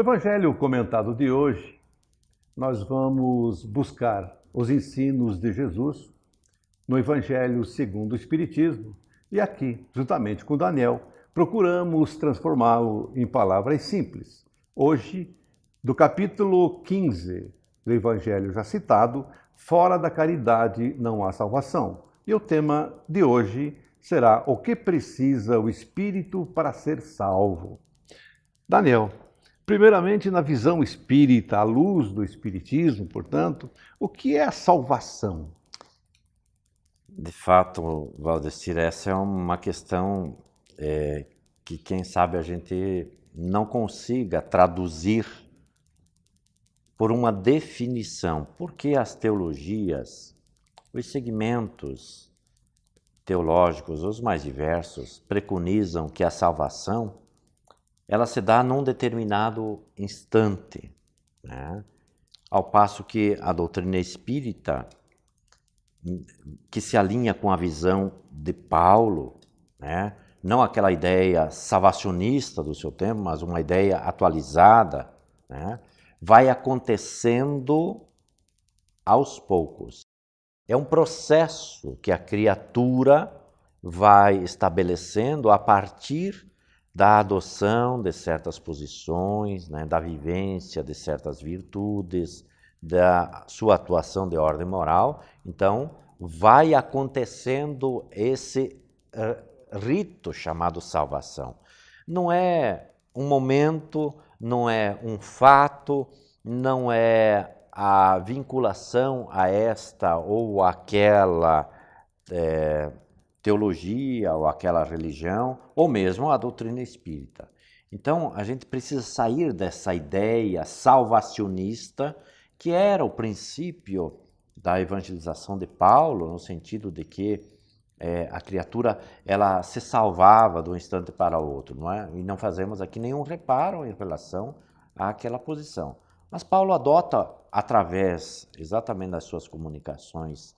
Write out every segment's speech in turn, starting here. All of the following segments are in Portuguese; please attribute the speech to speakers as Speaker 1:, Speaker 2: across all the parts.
Speaker 1: No Evangelho comentado de hoje, nós vamos buscar os ensinos de Jesus no Evangelho segundo o Espiritismo e aqui, juntamente com Daniel, procuramos transformá-lo em palavras simples. Hoje, do capítulo 15 do Evangelho já citado, fora da caridade não há salvação. E o tema de hoje será o que precisa o espírito para ser salvo. Daniel, primeiramente na visão espírita, à luz do espiritismo, portanto, o que é a salvação?
Speaker 2: De fato, Valdecir, essa é uma questão que quem sabe a gente não consiga traduzir por uma definição. Porque as teologias, os segmentos teológicos, os mais diversos, preconizam que a salvação ela se dá num determinado instante, né? Ao passo que a doutrina espírita, que se alinha com a visão de Paulo, né? Não aquela ideia salvacionista do seu tempo, mas uma ideia atualizada, né? Vai acontecendo aos poucos. É um processo que a criatura vai estabelecendo a partir da adoção de certas posições, né, da vivência de certas virtudes, da sua atuação de ordem moral. Então, vai acontecendo esse rito chamado salvação. Não é um momento, não é um fato, não é a vinculação a esta ou aquela teologia ou aquela religião, ou mesmo a doutrina espírita. Então, a gente precisa sair dessa ideia salvacionista, que era o princípio da evangelização de Paulo, no sentido de que a criatura ela se salvava de um instante para o outro, não é? E não fazemos aqui nenhum reparo em relação àquela posição. Mas Paulo adota, através exatamente das suas comunicações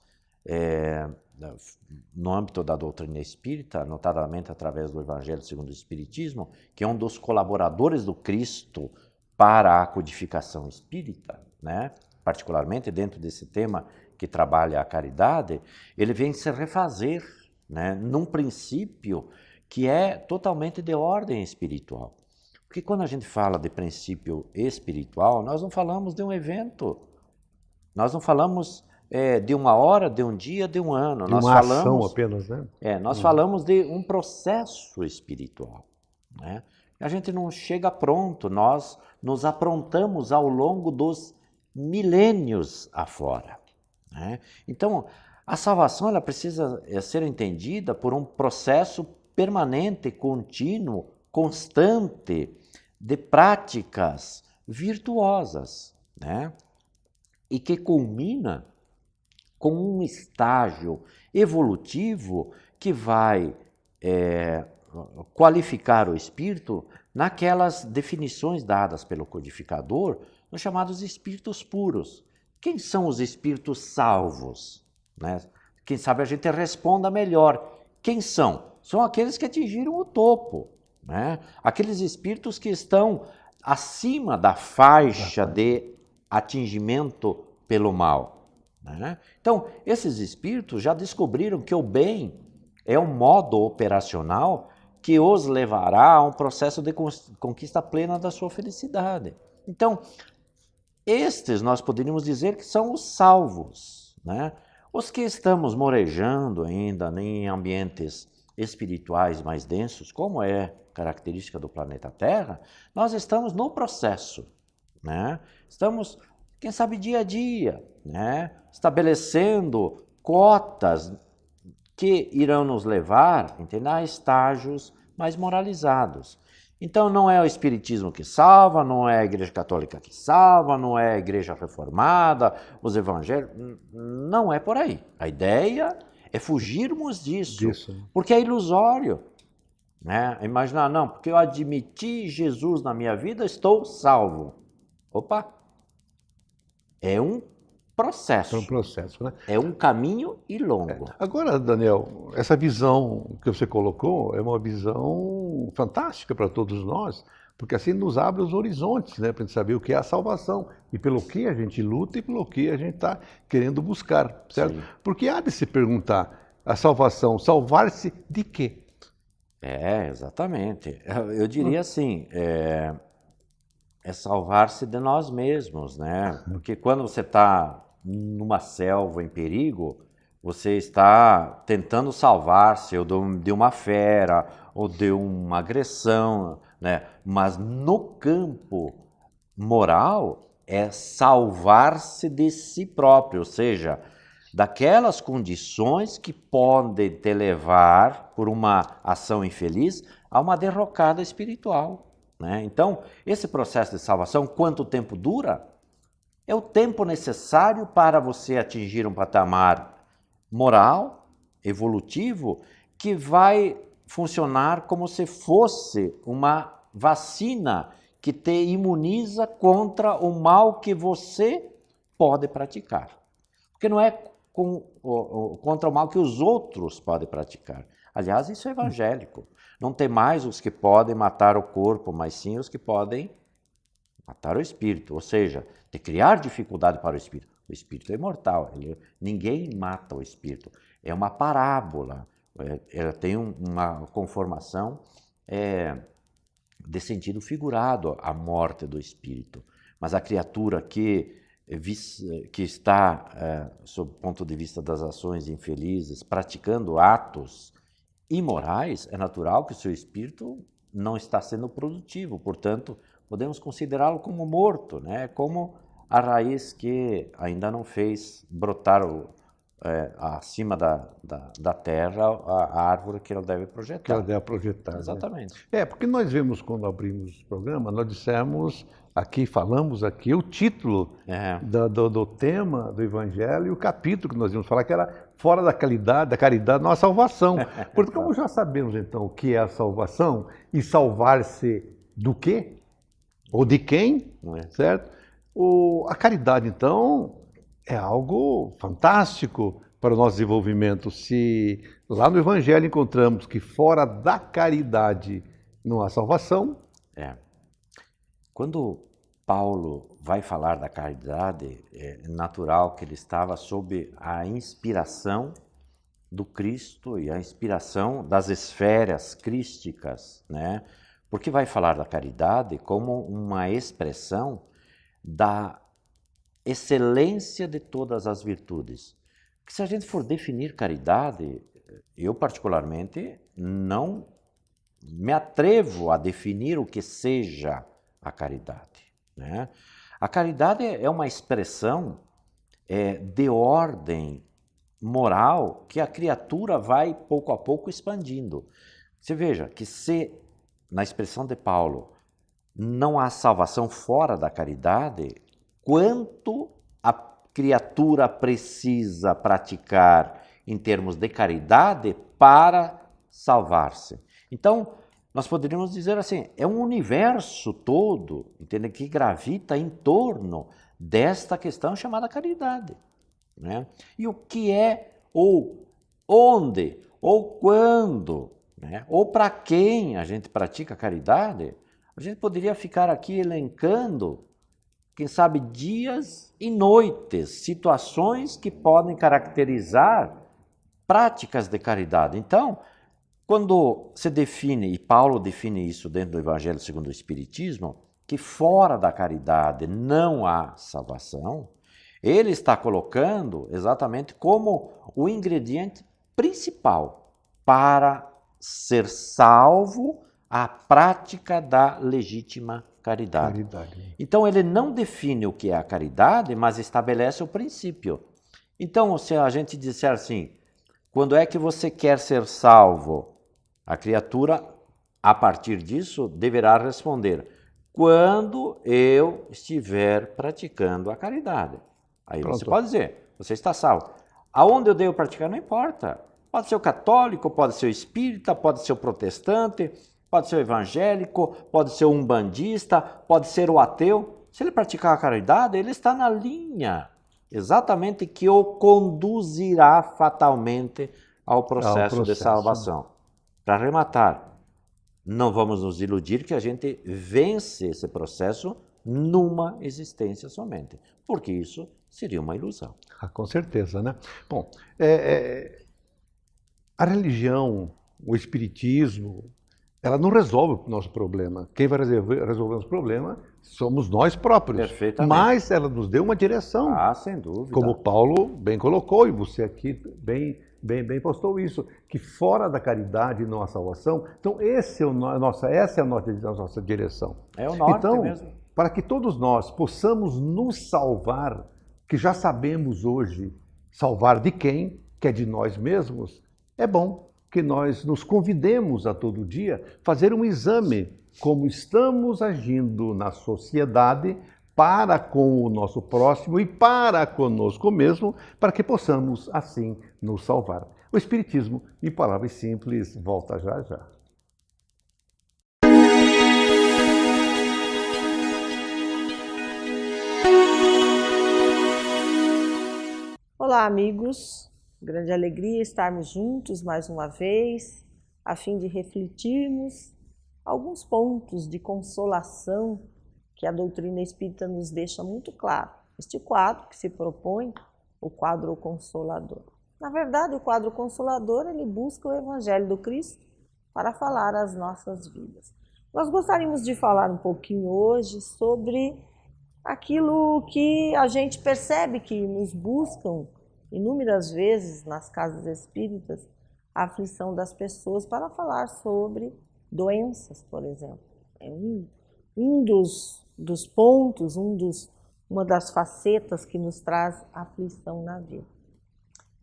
Speaker 2: no âmbito da doutrina espírita, notadamente através do Evangelho segundo o Espiritismo, que é um dos colaboradores do Cristo para a codificação espírita, né? Particularmente dentro desse tema que trabalha a caridade, ele vem se refazer, né, num princípio que é totalmente de ordem espiritual. Porque quando a gente fala de princípio espiritual, nós não falamos de um evento, nós não falamos de uma hora, de um dia, de um ano.
Speaker 1: De uma ação apenas, né?
Speaker 2: Nós falamos de um processo espiritual, né? A gente não chega pronto, nós nos aprontamos ao longo dos milênios afora, né? Então, a salvação ela precisa ser entendida por um processo permanente, contínuo, constante, de práticas virtuosas, né? E que culmina com um estágio evolutivo que vai qualificar o espírito naquelas definições dadas pelo codificador, nos chamados espíritos puros. Quem são os espíritos salvos? Né? Quem sabe a gente responda melhor. Quem são? São aqueles que atingiram o topo, né? Aqueles espíritos que estão acima da faixa de atingimento pelo mal, né? Então, esses espíritos já descobriram que o bem é um modo operacional que os levará a um processo de conquista plena da sua felicidade. Então, estes nós poderíamos dizer que são os salvos, né? Os que estamos morejando ainda em ambientes espirituais mais densos, como é característica do planeta Terra, nós estamos no processo, né? Estamos, quem sabe, dia a dia, né? Estabelecendo cotas que irão nos levar, entende, a estágios mais moralizados. Então não é o Espiritismo que salva, não é a Igreja Católica que salva, não é a Igreja Reformada, os Evangelhos, não é por aí. A ideia é fugirmos disso. Porque é ilusório, né? Imaginar, não, porque eu admiti Jesus na minha vida, estou salvo. Opa! É um processo.
Speaker 1: É um processo, né?
Speaker 2: É um caminho e longo.
Speaker 1: Agora, Daniel, essa visão que você colocou é uma visão fantástica para todos nós, porque assim nos abre os horizontes, né, para a gente saber o que é a salvação e pelo que a gente luta e pelo que a gente está querendo buscar, certo?
Speaker 2: Sim.
Speaker 1: Porque há de se perguntar, a salvação, salvar-se de quê?
Speaker 2: Exatamente. Eu diria assim, é salvar-se de nós mesmos, né? Porque quando você está numa selva em perigo, você está tentando salvar-se ou de uma fera ou de uma agressão, né? Mas no campo moral é salvar-se de si próprio, ou seja, daquelas condições que podem te levar, por uma ação infeliz, a uma derrocada espiritual. Né? Então, esse processo de salvação, quanto tempo dura? É o tempo necessário para você atingir um patamar moral, evolutivo, que vai funcionar como se fosse uma vacina que te imuniza contra o mal que você pode praticar. Porque não é contra o mal que os outros podem praticar. Aliás, isso é evangélico. Não tem mais os que podem matar o corpo, mas sim os que podem matar o espírito. Ou seja, de criar dificuldade para o espírito. O espírito é imortal, ninguém mata o espírito. É uma parábola, ela tem uma conformação de sentido figurado, a morte do espírito. Mas a criatura que está, sob o ponto de vista das ações infelizes, praticando atos imorais, é natural que o seu espírito não está sendo produtivo, portanto, podemos considerá-lo como morto, né? Como a raiz que ainda não fez brotar acima da terra a árvore que ela deve projetar.
Speaker 1: Que ela deve projetar.
Speaker 2: Exatamente.
Speaker 1: Né? Porque nós vimos quando abrimos o programa, nós dissemos aqui, falamos aqui o título do tema do Evangelho e o capítulo que nós íamos falar, que era fora da caridade, não a salvação. Porque como já sabemos então o que é a salvação e salvar-se do quê? Ou de quem? Certo? A caridade então é algo fantástico para o nosso desenvolvimento. Se lá no Evangelho encontramos que fora da caridade não há salvação.
Speaker 2: Quando Paulo vai falar da caridade, é natural que ele estava sob a inspiração do Cristo e a inspiração das esferas crísticas, né? Porque vai falar da caridade como uma expressão da excelência de todas as virtudes. Porque se a gente for definir caridade, eu particularmente não me atrevo a definir o que seja a caridade. Né? A caridade é uma expressão de ordem moral que a criatura vai pouco a pouco expandindo. Você veja que se, na expressão de Paulo, não há salvação fora da caridade, quanto a criatura precisa praticar em termos de caridade para salvar-se. Então, nós poderíamos dizer assim, é um universo todo, entende, que gravita em torno desta questão chamada caridade. Né? E o que é, ou onde, ou quando, né? Ou para quem a gente pratica caridade, a gente poderia ficar aqui elencando, quem sabe, dias e noites, situações que podem caracterizar práticas de caridade. Então, quando se define, e Paulo define isso dentro do Evangelho segundo o Espiritismo, que fora da caridade não há salvação, ele está colocando exatamente como o ingrediente principal para ser salvo a prática da legítima caridade. Então ele não define o que é a caridade, mas estabelece o princípio. Então, se a gente disser assim, quando é que você quer ser salvo? A criatura, a partir disso, deverá responder, quando eu estiver praticando a caridade. Aí Pronto. Você pode dizer, você está salvo. Aonde eu devo praticar não importa. Pode ser o católico, pode ser o espírita, pode ser o protestante, pode ser o evangélico, pode ser o umbandista, pode ser o ateu. Se ele praticar a caridade, ele está na linha exatamente que o conduzirá fatalmente ao processo de salvação. Para arrematar, não vamos nos iludir que a gente vence esse processo numa existência somente, porque isso seria uma ilusão.
Speaker 1: Com certeza, né? Bom, a religião, o espiritismo, ela não resolve o nosso problema. Quem vai resolver o nosso problema somos nós próprios.
Speaker 2: Perfeitamente.
Speaker 1: Mas ela nos deu uma direção.
Speaker 2: Sem dúvida.
Speaker 1: Como Paulo bem colocou, e você aqui bem postou isso, que fora da caridade não há salvação. Então, essa é a nossa direção.
Speaker 2: É o norte
Speaker 1: então,
Speaker 2: mesmo.
Speaker 1: Para que todos nós possamos nos salvar, que já sabemos hoje salvar de quem? Que é de nós mesmos, é bom que nós nos convidemos a todo dia fazer um exame como estamos agindo na sociedade para com o nosso próximo e para conosco mesmo, para que possamos assim nos salvar. O Espiritismo, em palavras simples, volta já já.
Speaker 3: Olá, amigos. Grande alegria estarmos juntos mais uma vez, a fim de refletirmos alguns pontos de consolação que a doutrina espírita nos deixa muito claro. Este quadro que se propõe, o quadro consolador. Na verdade, o quadro consolador, ele busca o Evangelho do Cristo para falar às nossas vidas. Nós gostaríamos de falar um pouquinho hoje sobre aquilo que a gente percebe que nos buscam inúmeras vezes nas casas espíritas, a aflição das pessoas, para falar sobre doenças, por exemplo. É um dos pontos, uma das facetas que nos traz aflição na vida.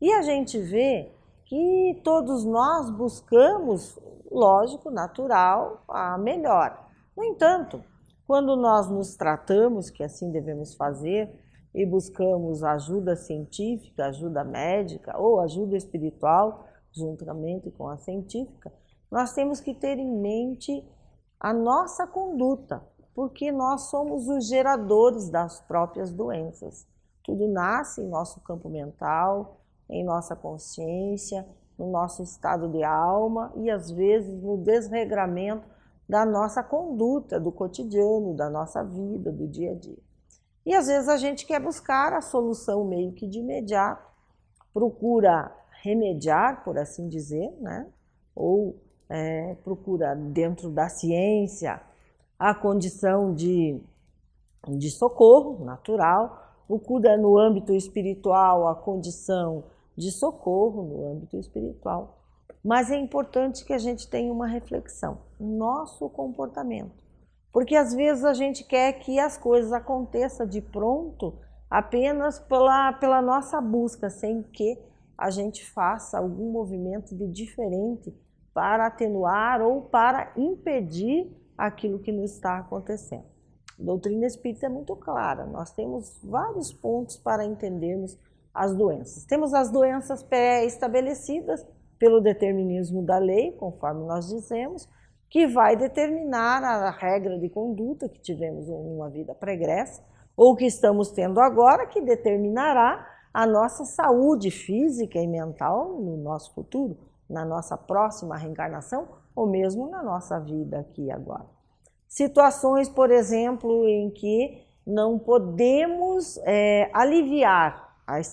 Speaker 3: E a gente vê que todos nós buscamos, lógico, natural, a melhor. No entanto, quando nós nos tratamos, que assim devemos fazer, e buscamos ajuda científica, ajuda médica ou ajuda espiritual, juntamente com a científica, nós temos que ter em mente a nossa conduta, porque nós somos os geradores das próprias doenças. Tudo nasce em nosso campo mental, em nossa consciência, no nosso estado de alma e às vezes no desregramento da nossa conduta, do cotidiano, da nossa vida, do dia a dia. E às vezes a gente quer buscar a solução meio que de imediato, procura remediar, por assim dizer, né? Ou procura dentro da ciência a condição de socorro natural, procura no âmbito espiritual a condição de socorro no âmbito espiritual. Mas é importante que a gente tenha uma reflexão, nosso comportamento. Porque às vezes a gente quer que as coisas aconteçam de pronto apenas pela nossa busca, sem que a gente faça algum movimento de diferente para atenuar ou para impedir aquilo que nos está acontecendo. A doutrina espírita é muito clara, nós temos vários pontos para entendermos as doenças. Temos as doenças pré-estabelecidas pelo determinismo da lei, conforme nós dizemos, que vai determinar a regra de conduta que tivemos em uma vida pregressa ou que estamos tendo agora, que determinará a nossa saúde física e mental no nosso futuro, na nossa próxima reencarnação ou mesmo na nossa vida aqui e agora. Situações, por exemplo, em que não podemos aliviar as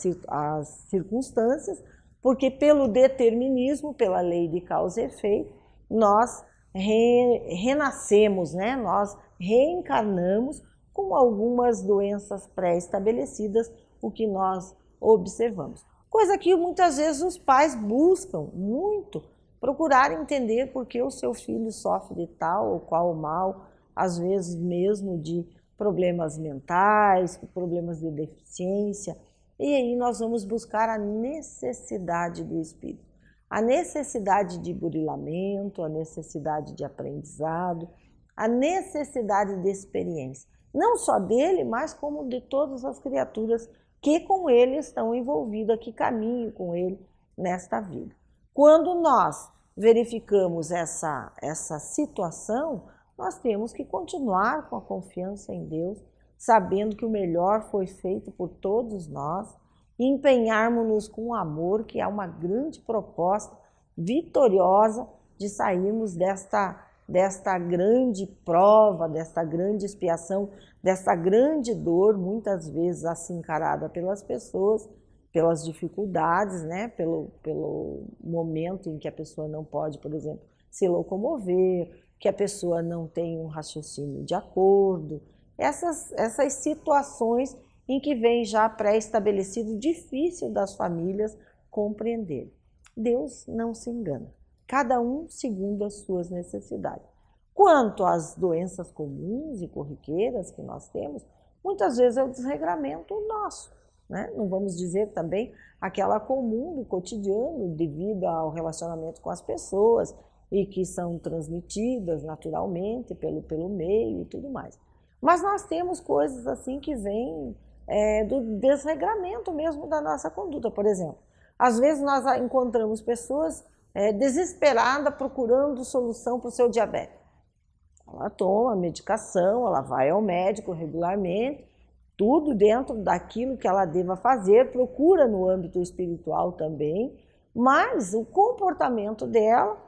Speaker 3: circunstâncias, porque pelo determinismo, pela lei de causa e efeito, nós renascemos, né? Nós reencarnamos com algumas doenças pré-estabelecidas, o que nós observamos. Coisa que muitas vezes os pais buscam muito, procurar entender por que o seu filho sofre de tal ou qual mal, às vezes mesmo de problemas mentais, problemas de deficiência, e aí nós vamos buscar a necessidade do espírito. A necessidade de burilamento, a necessidade de aprendizado, a necessidade de experiência. Não só dele, mas como de todas as criaturas que com ele estão envolvidas, que caminham com ele nesta vida. Quando nós verificamos essa situação, nós temos que continuar com a confiança em Deus, sabendo que o melhor foi feito por todos nós, e empenharmos-nos com amor, que é uma grande proposta vitoriosa de sairmos desta grande prova, desta grande expiação, desta grande dor, muitas vezes assim encarada pelas pessoas, pelas dificuldades, né? Pelo momento em que a pessoa não pode, por exemplo, se locomover, que a pessoa não tem um raciocínio de acordo, essas situações em que vem já pré-estabelecido, difícil das famílias compreender. Deus não se engana, cada um segundo as suas necessidades. Quanto às doenças comuns e corriqueiras que nós temos, muitas vezes é o desregramento nosso, né? Não vamos dizer também aquela comum do cotidiano, devido ao relacionamento com as pessoas e que são transmitidas naturalmente pelo meio e tudo mais. Mas nós temos coisas assim que vêm do desregramento mesmo da nossa conduta. Por exemplo, às vezes nós encontramos pessoas desesperadas procurando solução para o seu diabetes. Ela toma medicação, ela vai ao médico regularmente, tudo dentro daquilo que ela deva fazer, procura no âmbito espiritual também, mas o comportamento dela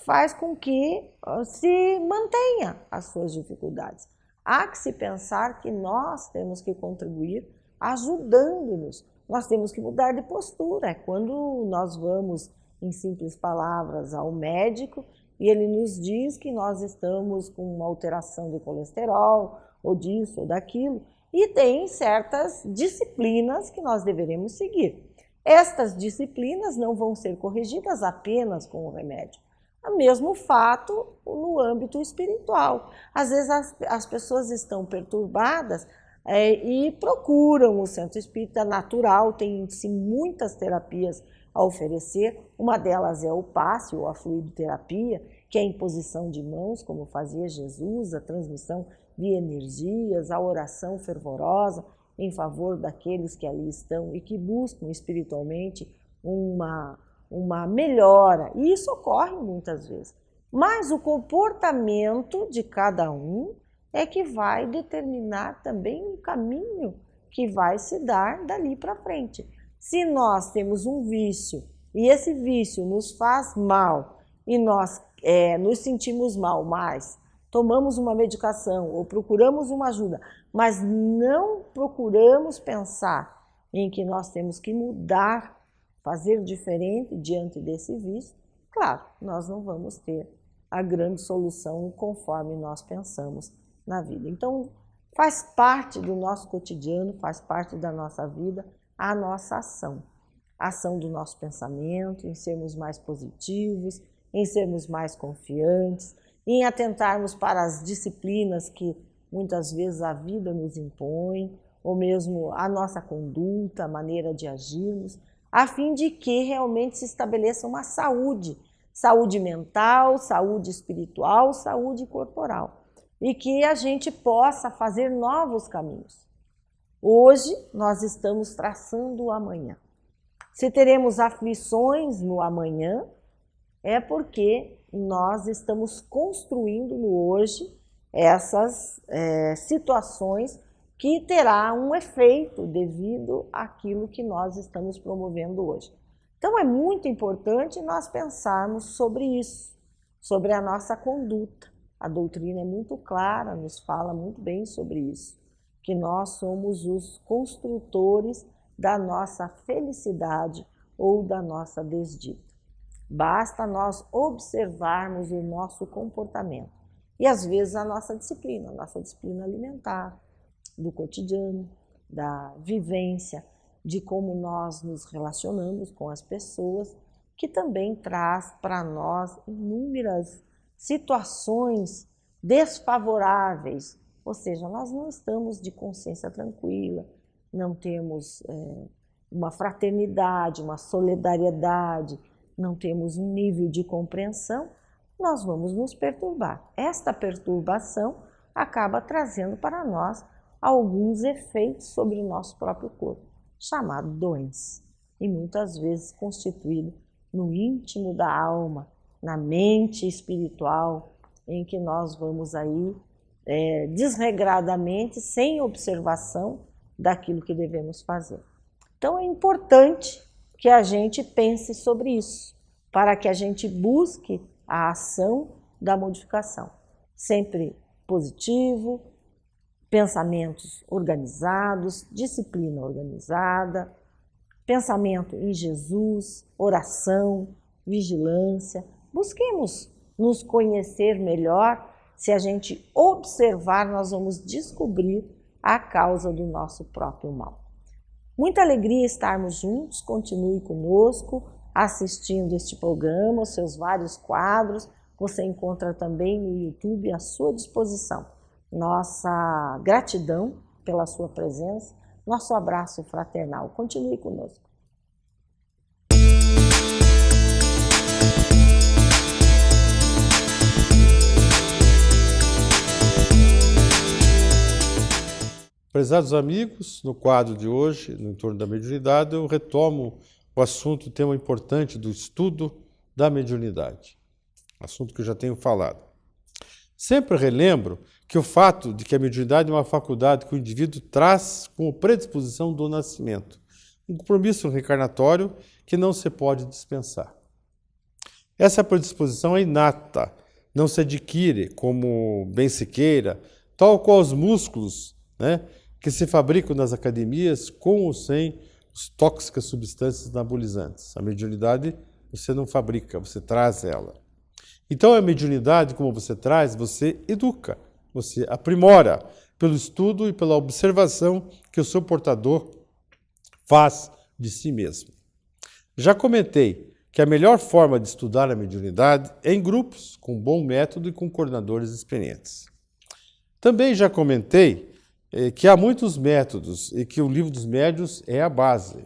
Speaker 3: faz com que se mantenha as suas dificuldades. Há que se pensar que nós temos que contribuir ajudando-nos, nós temos que mudar de postura. Quando nós vamos, em simples palavras, ao médico e ele nos diz que nós estamos com uma alteração do colesterol, ou disso ou daquilo, e tem certas disciplinas que nós deveremos seguir. Estas disciplinas não vão ser corrigidas apenas com o remédio. O mesmo fato no âmbito espiritual. Às vezes as pessoas estão perturbadas e procuram o centro espírita natural, tem-se muitas terapias a oferecer. Uma delas é o passe ou a fluidoterapia, que é a imposição de mãos, como fazia Jesus, a transmissão de energias, a oração fervorosa em favor daqueles que ali estão e que buscam espiritualmente uma melhora. E isso ocorre muitas vezes. Mas o comportamento de cada um é que vai determinar também um caminho que vai se dar dali para frente. Se nós temos um vício e esse vício nos faz mal e nós nos sentimos mal, mas tomamos uma medicação ou procuramos uma ajuda, mas não procuramos pensar em que nós temos que mudar, fazer diferente diante desse vício, claro, nós não vamos ter a grande solução conforme nós pensamos na vida. Então, faz parte do nosso cotidiano, faz parte da nossa vida a nossa ação. A ação do nosso pensamento, em sermos mais positivos, em sermos mais confiantes, em atentarmos para as disciplinas que muitas vezes a vida nos impõe, ou mesmo a nossa conduta, a maneira de agirmos, a fim de que realmente se estabeleça uma saúde mental, saúde espiritual, saúde corporal, e que a gente possa fazer novos caminhos. Hoje nós estamos traçando o amanhã. Se teremos aflições no amanhã, é porque nós estamos construindo no hoje essas situações que terá um efeito devido àquilo que nós estamos promovendo hoje. Então é muito importante nós pensarmos sobre isso, sobre a nossa conduta. A doutrina é muito clara, nos fala muito bem sobre isso, que nós somos os construtores da nossa felicidade ou da nossa desdita. Basta nós observarmos o nosso comportamento e às vezes a nossa disciplina alimentar, do cotidiano, da vivência, de como nós nos relacionamos com as pessoas, que também traz para nós inúmeras situações desfavoráveis, ou seja, nós não estamos de consciência tranquila, não temos uma fraternidade, uma solidariedade, não temos um nível de compreensão, nós vamos nos perturbar. Esta perturbação acaba trazendo para nós alguns efeitos sobre o nosso próprio corpo, chamado doença, e muitas vezes constituído no íntimo da alma, na mente espiritual, em que nós vamos aí desregradamente, sem observação daquilo que devemos fazer. Então é importante que a gente pense sobre isso, para que a gente busque a ação da modificação. Sempre positivo, pensamentos organizados, disciplina organizada, pensamento em Jesus, oração, vigilância. Busquemos nos conhecer melhor. Se a gente observar, nós vamos descobrir a causa do nosso próprio mal. Muita alegria estarmos juntos. Continue conosco assistindo este programa, os seus vários quadros. Você encontra também no YouTube à sua disposição. Nossa gratidão pela sua presença, nosso abraço fraternal. Continue conosco.
Speaker 4: Prezados amigos, no quadro de hoje, no entorno da mediunidade, eu retomo o assunto, o tema importante do estudo da mediunidade, assunto que eu já tenho falado. Sempre relembro que o fato de que a mediunidade é uma faculdade que o indivíduo traz como predisposição do nascimento, um compromisso reencarnatório que não se pode dispensar. Essa predisposição é inata, não se adquire como bem se queira, tal qual os músculos, que se fabricam nas academias com ou sem as tóxicas substâncias anabolizantes. A mediunidade você não fabrica, você traz ela. Então a mediunidade, como você traz, você educa, você aprimora pelo estudo e pela observação que o seu portador faz de si mesmo. Já comentei que a melhor forma de estudar a mediunidade é em grupos, com bom método e com coordenadores experientes. Também já comentei que há muitos métodos e que o livro dos médiuns é a base.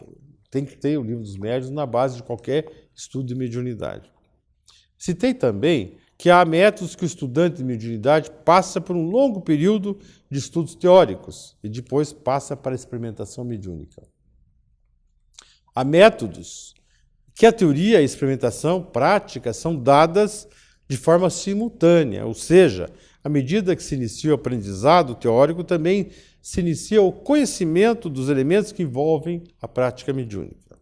Speaker 4: Tem que ter o livro dos médiuns na base de qualquer estudo de mediunidade. Citei também que há métodos que o estudante de mediunidade passa por um longo período de estudos teóricos e depois passa para a experimentação mediúnica. Há métodos que a teoria e a experimentação prática são dadas de forma simultânea, ou seja, à medida que se inicia o aprendizado teórico, também se inicia o conhecimento dos elementos que envolvem a prática mediúnica.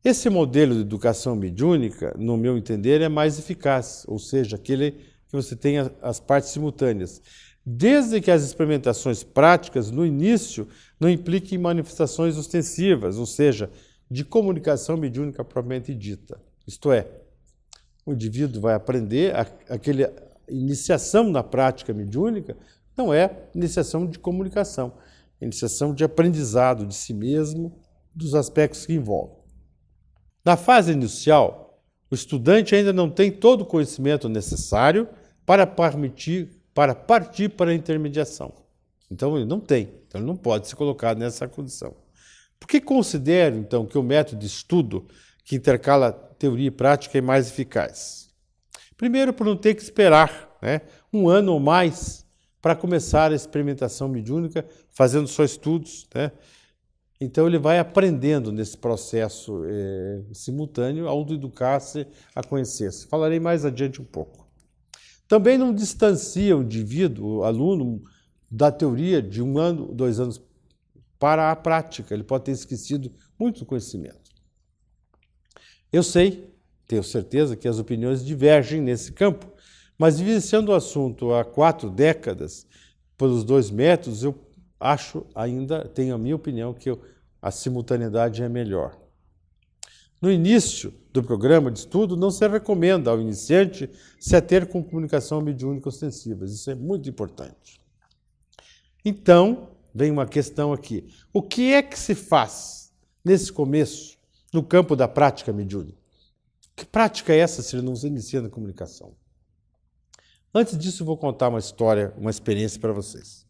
Speaker 4: Esse modelo de educação mediúnica, no meu entender, é mais eficaz, ou seja, aquele que você tem as partes simultâneas, desde que as experimentações práticas, no início, não impliquem manifestações ostensivas, ou seja, de comunicação mediúnica propriamente dita. Isto é, o indivíduo vai aprender aquele iniciação na prática mediúnica não é iniciação de comunicação, é iniciação de aprendizado de si mesmo, dos aspectos que envolvem. Na fase inicial, o estudante ainda não tem todo o conhecimento necessário para partir para a intermediação. Então ele não tem, então ele não pode se colocar nessa condição. Por que considero, então, que o método de estudo que intercala teoria e prática é mais eficaz? Primeiro, por não ter que esperar um ano ou mais para começar a experimentação mediúnica, fazendo só estudos. Então, ele vai aprendendo nesse processo simultâneo, ao educar-se a conhecer-se. Falarei mais adiante um pouco. Também não distancia o indivíduo, o aluno, da teoria de 1 ano, 2 anos para a prática. Ele pode ter esquecido muito do conhecimento. Eu sei, tenho certeza que as opiniões divergem nesse campo, mas vivenciando o assunto há 4 décadas, pelos 2 métodos, eu acho ainda, tenho a minha opinião, que a simultaneidade é melhor. No início do programa de estudo, não se recomenda ao iniciante se ater com comunicação mediúnica ostensiva. Isso é muito importante. Então, vem uma questão aqui. O que é que se faz nesse começo, no campo da prática mediúnica? Que prática é essa se ele não se inicia na comunicação? Antes disso, eu vou contar uma história, uma experiência para vocês.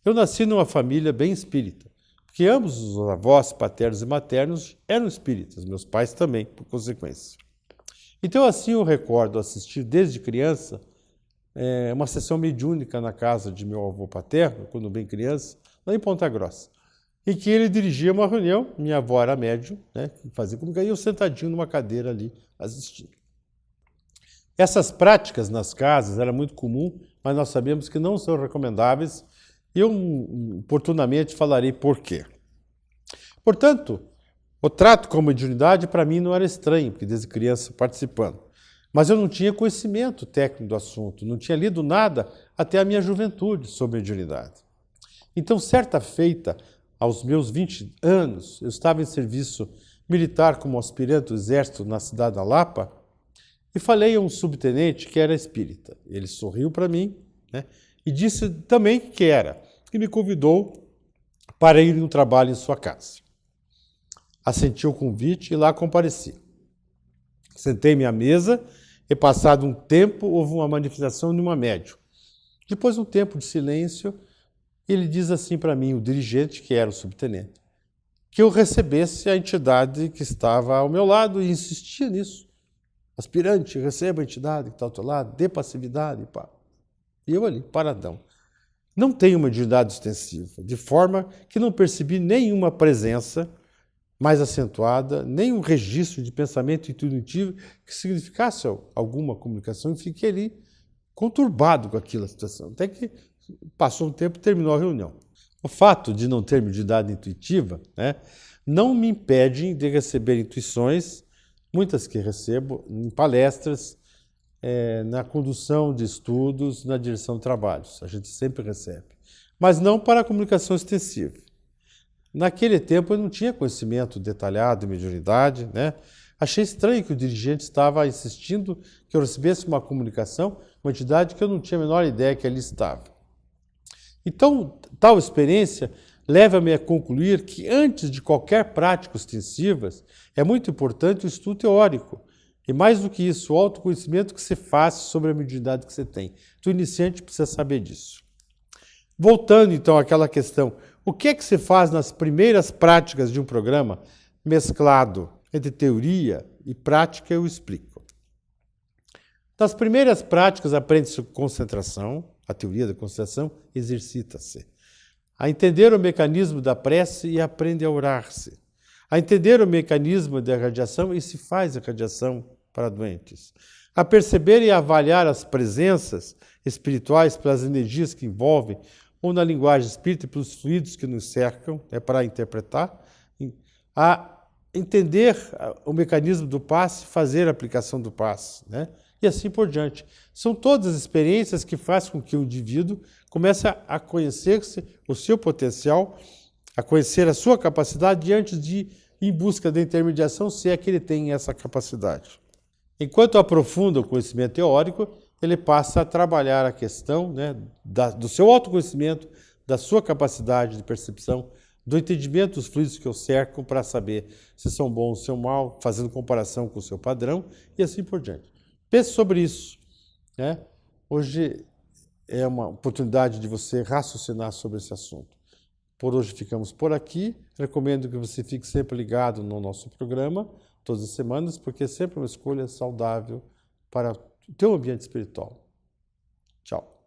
Speaker 4: Eu nasci numa família bem espírita, porque ambos os avós, paternos e maternos, eram espíritas, meus pais também, por consequência. Então, assim, eu recordo assistir desde criança uma sessão mediúnica na casa de meu avô paterno, quando bem criança, lá em Ponta Grossa, em que ele dirigia uma reunião, minha avó era médium, que fazia comunicação, e eu sentadinho numa cadeira ali, assistindo. Essas práticas nas casas eram muito comum, mas nós sabemos que não são recomendáveis, e eu oportunamente falarei por quê. Portanto, o trato com a mediunidade para mim não era estranho, porque desde criança participando. Mas eu não tinha conhecimento técnico do assunto, não tinha lido nada até a minha juventude sobre mediunidade. Então, certa feita, aos meus 20 anos, eu estava em serviço militar como aspirante do Exército na cidade da Lapa e falei a um subtenente que era espírita. Ele sorriu para mim, né, e disse também que era, e me convidou para ir em um trabalho em sua casa. Assenti o convite e lá compareci. Sentei-me à mesa e, passado um tempo, houve uma manifestação de uma médium. Depois de um tempo de silêncio, ele diz assim para mim, o dirigente, que era o subtenente, que eu recebesse a entidade que estava ao meu lado e insistia nisso. Aspirante, receba a entidade que está ao teu lado, dê passividade, pá. E eu ali, paradão. Não tenho uma mediunidade ostensiva, de forma que não percebi nenhuma presença mais acentuada, nem um registro de pensamento intuitivo que significasse alguma comunicação, e fiquei ali conturbado com aquela situação. Até que passou um tempo e terminou a reunião. O fato de não ter mediunidade intuitiva, né, não me impede de receber intuições, muitas que recebo em palestras, na condução de estudos, na direção de trabalhos. A gente sempre recebe. Mas não para a comunicação extensiva. Naquele tempo eu não tinha conhecimento detalhado de mediunidade, né? Achei estranho que o dirigente estava insistindo que eu recebesse uma comunicação, uma entidade que eu não tinha a menor ideia que ali estava. Então, tal experiência leva-me a concluir que antes de qualquer prática ostensiva, é muito importante o estudo teórico. E mais do que isso, o autoconhecimento que você faz sobre a mediunidade que você tem. O iniciante precisa saber disso. Voltando então àquela questão, o que é que se faz nas primeiras práticas de um programa mesclado entre teoria e prática, eu explico. Nas primeiras práticas aprende-se concentração, a teoria da concentração exercita-se. A entender o mecanismo da prece e aprende a orar-se. A entender o mecanismo da radiação e se faz a radiação para doentes. A perceber e avaliar as presenças espirituais pelas energias que envolvem, ou na linguagem espírita pelos fluidos que nos cercam, para interpretar. A entender o mecanismo do passe, fazer a aplicação do passe, né? E assim por diante. São todas as experiências que fazem com que o indivíduo comece a conhecer-se, o seu potencial, a conhecer a sua capacidade antes de ir em busca da intermediação, se é que ele tem essa capacidade. Enquanto aprofunda o conhecimento teórico, ele passa a trabalhar a questão, né, do seu autoconhecimento, da sua capacidade de percepção, do entendimento dos fluidos que o cercam para saber se são bons ou são maus, fazendo comparação com o seu padrão e assim por diante. Pense sobre isso, né? Hoje é uma oportunidade de você raciocinar sobre esse assunto. Por hoje ficamos por aqui. Recomendo que você fique sempre ligado no nosso programa, todas as semanas, porque é sempre uma escolha saudável para o teu ambiente espiritual. Tchau.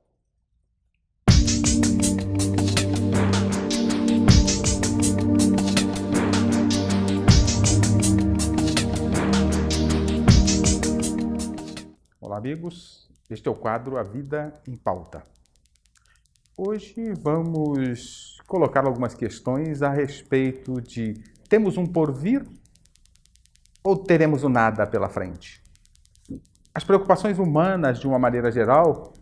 Speaker 5: Olá, amigos. Este é o quadro A Vida em Pauta. Hoje vamos colocar algumas questões a respeito de temos um porvir ou teremos o nada pela frente? As preocupações humanas, de uma maneira geral,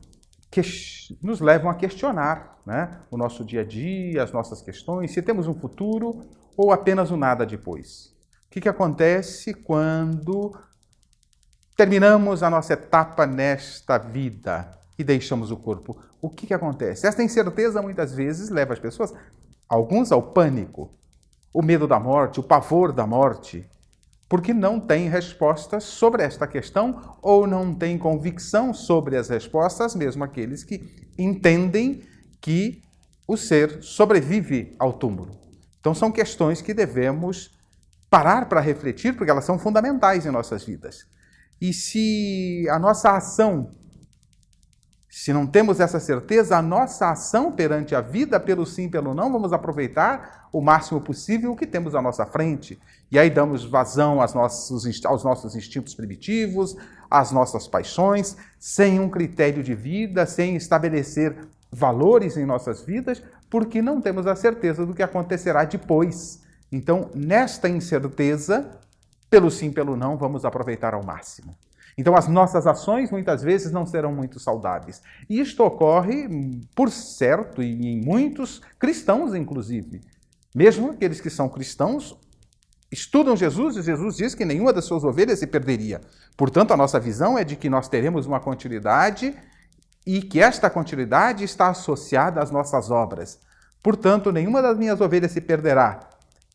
Speaker 5: nos levam a questionar, né, o nosso dia a dia, as nossas questões, se temos um futuro ou apenas o nada depois. O que acontece quando terminamos a nossa etapa nesta vida e deixamos o corpo? O que acontece? Esta incerteza muitas vezes leva as pessoas, alguns ao pânico, o medo da morte, o pavor da morte, porque não tem respostas sobre esta questão ou não tem convicção sobre as respostas, mesmo aqueles que entendem que o ser sobrevive ao túmulo. Então são questões que devemos parar para refletir, porque elas são fundamentais em nossas vidas. E se a nossa ação, se não temos essa certeza, a nossa ação perante a vida, pelo sim, pelo não, vamos aproveitar o máximo possível o que temos à nossa frente. E aí damos vazão aos nossos instintos primitivos, às nossas paixões, sem um critério de vida, sem estabelecer valores em nossas vidas, porque não temos a certeza do que acontecerá depois. Então, nesta incerteza, pelo sim, pelo não, vamos aproveitar ao máximo. Então, as nossas ações muitas vezes não serão muito saudáveis. E isto ocorre, por certo, e em muitos cristãos, inclusive. Mesmo aqueles que são cristãos estudam Jesus, e Jesus diz que nenhuma das suas ovelhas se perderia. Portanto, a nossa visão é de que nós teremos uma continuidade e que esta continuidade está associada às nossas obras. Portanto, nenhuma das minhas ovelhas se perderá.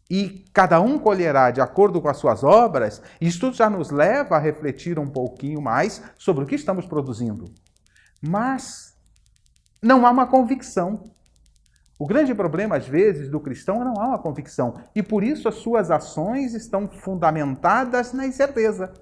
Speaker 5: E cada um colherá de acordo com as suas obras. Isto já nos leva a refletir um pouquinho mais sobre o que estamos produzindo. Mas não há uma convicção. O grande problema, às vezes, do cristão é não há uma convicção. E por isso as suas ações estão fundamentadas na incerteza.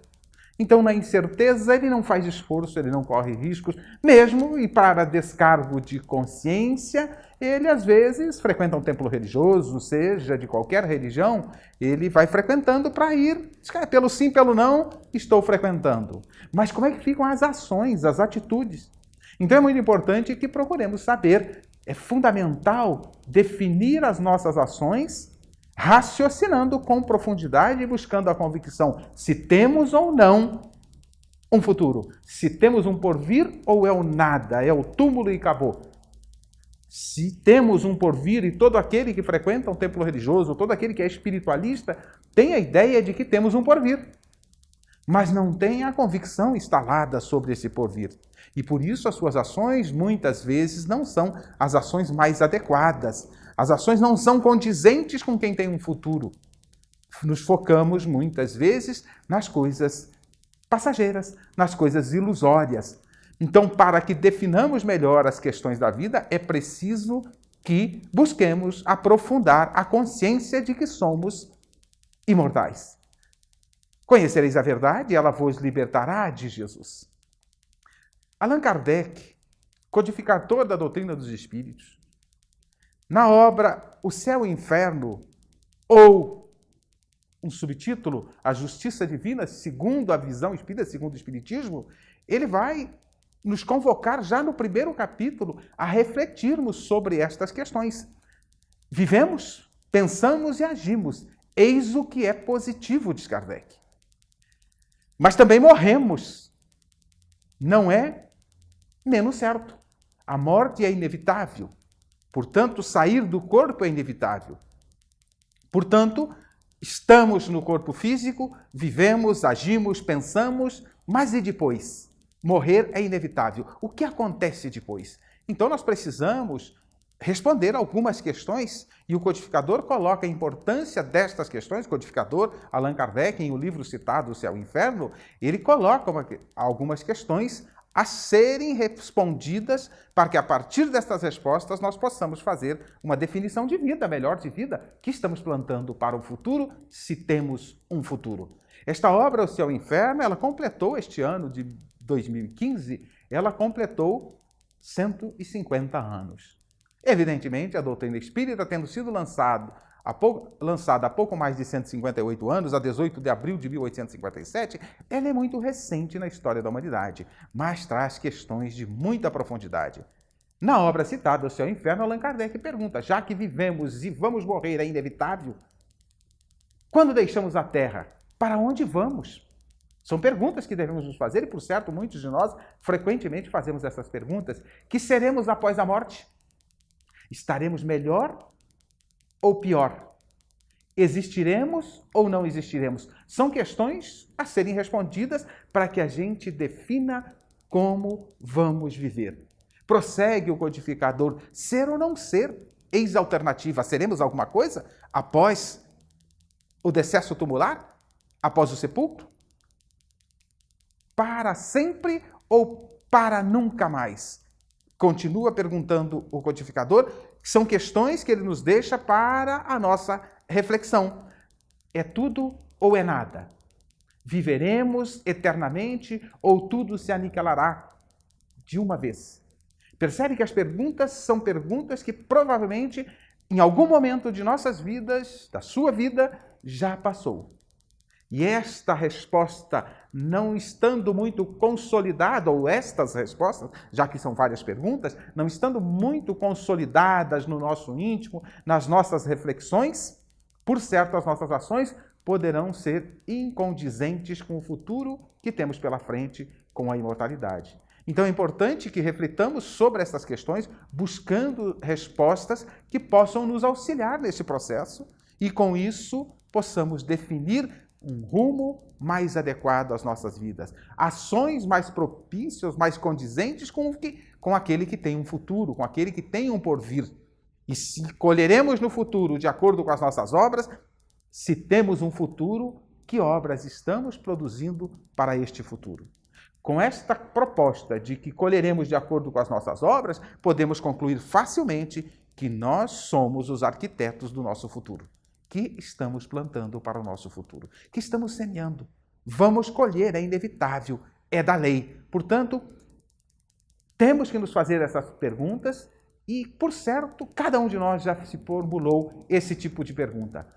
Speaker 5: Então, na incerteza, ele não faz esforço, ele não corre riscos. Mesmo, e para descargo de consciência, ele, às vezes, frequenta um templo religioso, seja de qualquer religião, ele vai frequentando para ir, pelo sim, pelo não, estou frequentando. Mas como é que ficam as ações, as atitudes? Então, é muito importante que procuremos saber. É fundamental definir as nossas ações raciocinando com profundidade e buscando a convicção se temos ou não um futuro, se temos um porvir ou é o nada, é o túmulo e acabou. Se temos um porvir, e todo aquele que frequenta um templo religioso, todo aquele que é espiritualista, tem a ideia de que temos um porvir, mas não tem a convicção instalada sobre esse porvir. E por isso as suas ações muitas vezes não são as ações mais adequadas. As ações não são condizentes com quem tem um futuro. Nos focamos muitas vezes nas coisas passageiras, nas coisas ilusórias. Então, para que definamos melhor as questões da vida, é preciso que busquemos aprofundar a consciência de que somos imortais. Conhecereis a verdade, ela vos libertará, diz Jesus. Allan Kardec, codificador da doutrina dos espíritos, na obra O Céu e o Inferno, ou um subtítulo, A Justiça Divina, segundo a visão espírita, segundo o Espiritismo, ele vai nos convocar já no primeiro capítulo a refletirmos sobre estas questões. Vivemos, pensamos e agimos. Eis o que é positivo, diz Kardec. Mas também morremos. Não é menos certo. A morte é inevitável. Portanto, sair do corpo é inevitável. Portanto, estamos no corpo físico, vivemos, agimos, pensamos, mas e depois? Morrer é inevitável. O que acontece depois? Então, nós precisamos responder algumas questões e o codificador coloca a importância destas questões. O codificador, Allan Kardec, em o livro citado, O Céu e o Inferno, ele coloca algumas questões a serem respondidas para que, a partir destas respostas, nós possamos fazer uma definição de vida, melhor de vida, que estamos plantando para o futuro, se temos um futuro. Esta obra, O Céu e o Inferno, ela completou este ano de 2015, ela completou 150 anos. Evidentemente, a doutrina espírita, tendo sido lançada há pouco mais de 158 anos, a 18 de abril de 1857, ela é muito recente na história da humanidade, mas traz questões de muita profundidade. Na obra citada, O Céu e o Inferno, Allan Kardec pergunta, já que vivemos e vamos morrer é inevitável, quando deixamos a Terra, para onde vamos? São perguntas que devemos nos fazer e, por certo, muitos de nós frequentemente fazemos essas perguntas. Que seremos após a morte? Estaremos melhor ou pior? Existiremos ou não existiremos? São questões a serem respondidas para que a gente defina como vamos viver. Prossegue o codificador, ser ou não ser, eis a alternativa. Seremos alguma coisa após o decesso tumular? Após o sepulcro? Para sempre ou para nunca mais? Continua perguntando o codificador. São questões que ele nos deixa para a nossa reflexão. É tudo ou é nada? Viveremos eternamente ou tudo se aniquilará de uma vez? Percebe que as perguntas são perguntas que provavelmente em algum momento de nossas vidas, da sua vida, já passou. E esta resposta, não estando muito consolidada, ou estas respostas, já que são várias perguntas, não estando muito consolidadas no nosso íntimo, nas nossas reflexões, Por certo, as nossas ações poderão ser incondizentes com o futuro que temos pela frente, com a imortalidade. Então é importante que reflitamos sobre essas questões, buscando respostas que possam nos auxiliar nesse processo e, com isso, possamos definir um rumo mais adequado às nossas vidas, ações mais propícias, mais condizentes com aquele que tem um futuro, com aquele que tem um porvir. E se colheremos no futuro de acordo com as nossas obras, se temos um futuro, que obras estamos produzindo para este futuro? Com esta proposta de que colheremos de acordo com as nossas obras, podemos concluir facilmente que nós somos os arquitetos do nosso futuro, que estamos plantando para o nosso futuro, que estamos semeando. Vamos colher, é inevitável, é da lei. Portanto, temos que nos fazer essas perguntas e, por certo, cada um de nós já se formulou esse tipo de pergunta.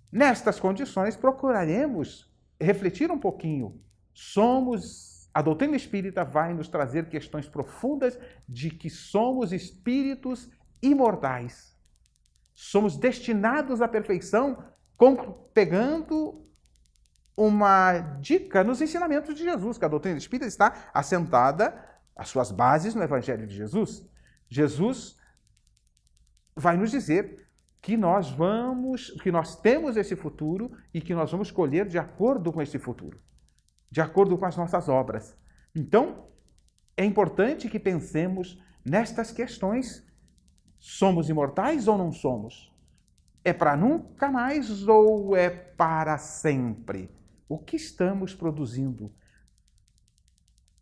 Speaker 5: Nestas condições, procuraremos refletir um pouquinho. A doutrina espírita vai nos trazer questões profundas de que somos espíritos imortais. Somos destinados à perfeição, pegando uma dica nos ensinamentos de Jesus, que a doutrina espírita está assentada, as suas bases no Evangelho de Jesus. Jesus vai nos dizer que nós temos esse futuro e que nós vamos colher de acordo com esse futuro, de acordo com as nossas obras. Então, é importante que pensemos nestas questões. Somos imortais ou não somos? É para nunca mais ou é para sempre? O que estamos produzindo?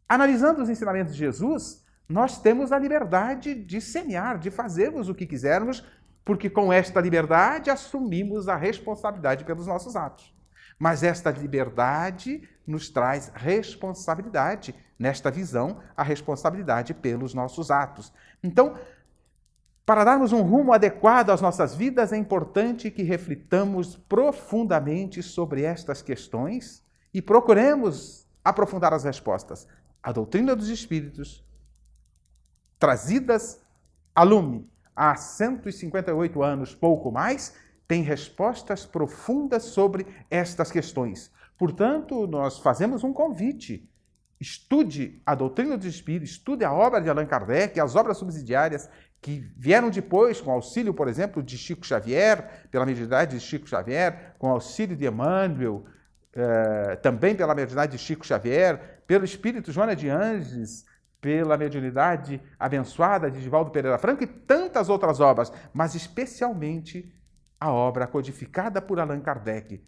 Speaker 5: Analisando os ensinamentos de Jesus, nós temos a liberdade de semear, de fazermos o que quisermos, porque com esta liberdade assumimos a responsabilidade pelos nossos atos. Mas esta liberdade nos traz responsabilidade, nesta visão, a responsabilidade pelos nossos atos. Então, para darmos um rumo adequado às nossas vidas, é importante que reflitamos profundamente sobre estas questões e procuremos aprofundar as respostas. A doutrina dos Espíritos, trazidas a lume há 158 anos, pouco mais, tem respostas profundas sobre estas questões. Portanto, nós fazemos um convite. Estude a doutrina dos Espíritos, estude a obra de Allan Kardec, as obras subsidiárias que vieram depois, com auxílio, por exemplo, de Chico Xavier, pela mediunidade de Chico Xavier, com auxílio de Emmanuel, também pela mediunidade de Chico Xavier, pelo espírito Joana de Ângeles, pela mediunidade abençoada de Divaldo Pereira Franco e tantas outras obras, mas especialmente a obra codificada por Allan Kardec.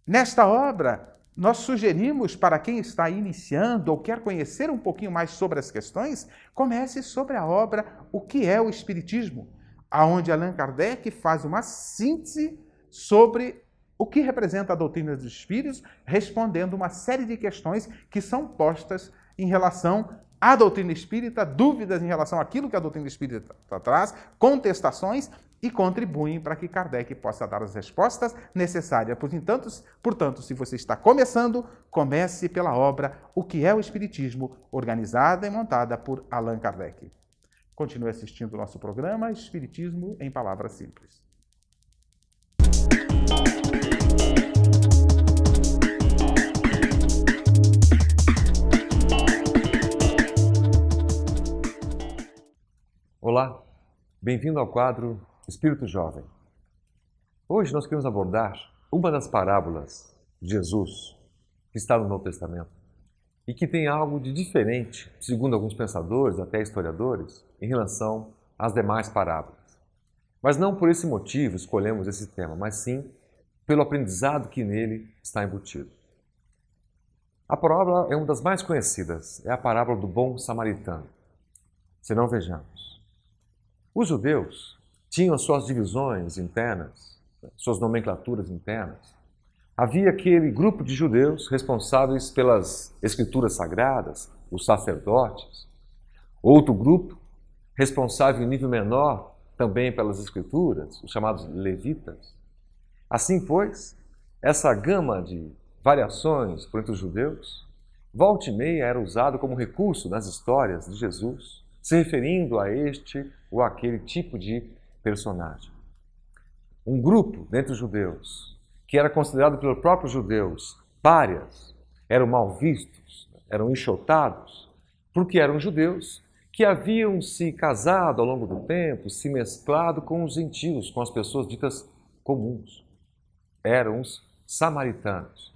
Speaker 5: Nesta obra, nós sugerimos para quem está iniciando ou quer conhecer um pouquinho mais sobre as questões, comece sobre a obra O que é o Espiritismo, onde Allan Kardec faz uma síntese sobre o que representa a doutrina dos Espíritos, respondendo uma série de questões que são postas em relação à doutrina espírita, dúvidas em relação àquilo que a doutrina espírita traz, contestações, e contribuem para que Kardec possa dar as respostas necessárias. Portanto, se você está começando, comece pela obra O que é o Espiritismo, organizada e montada por Allan Kardec. Continue assistindo o nosso programa Espiritismo em Palavras Simples.
Speaker 6: Olá, bem-vindo ao quadro Espírito Jovem. Hoje nós queremos abordar uma das parábolas de Jesus que está no Novo Testamento e que tem algo de diferente, segundo alguns pensadores, até historiadores, em relação às demais parábolas. Mas não por esse motivo escolhemos esse tema, mas sim pelo aprendizado que nele está embutido. A parábola é uma das mais conhecidas, é a parábola do bom samaritano. Se não, vejamos. Os judeus tinham suas divisões internas, suas nomenclaturas internas. Havia aquele grupo de judeus responsáveis pelas escrituras sagradas, os sacerdotes. Outro grupo responsável em nível menor também pelas escrituras, os chamados levitas. Assim, pois, essa gama de variações por entre os judeus, volta e meia era usado como recurso nas histórias de Jesus, se referindo a este ou aquele tipo de personagem. um grupo dentre os judeus, que era considerado pelos próprios judeus párias, eram mal vistos, eram enxotados, porque eram judeus que haviam se casado ao longo do tempo, se mesclado com os gentios, com as pessoas ditas comuns. Eram os samaritanos.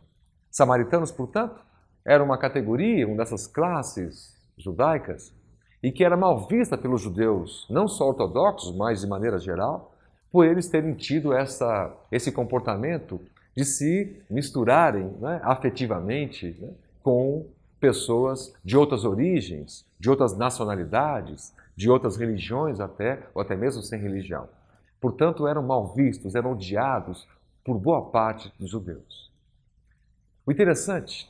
Speaker 6: Samaritanos, portanto, era uma categoria, uma dessas classes judaicas, e que era mal vista pelos judeus, não só ortodoxos, mas de maneira geral, por eles terem tido esse comportamento de se misturarem, né, afetivamente, né, com pessoas de outras origens, de outras nacionalidades, de outras religiões até, ou até mesmo sem religião. Portanto, eram mal vistos, eram odiados por boa parte dos judeus. O interessante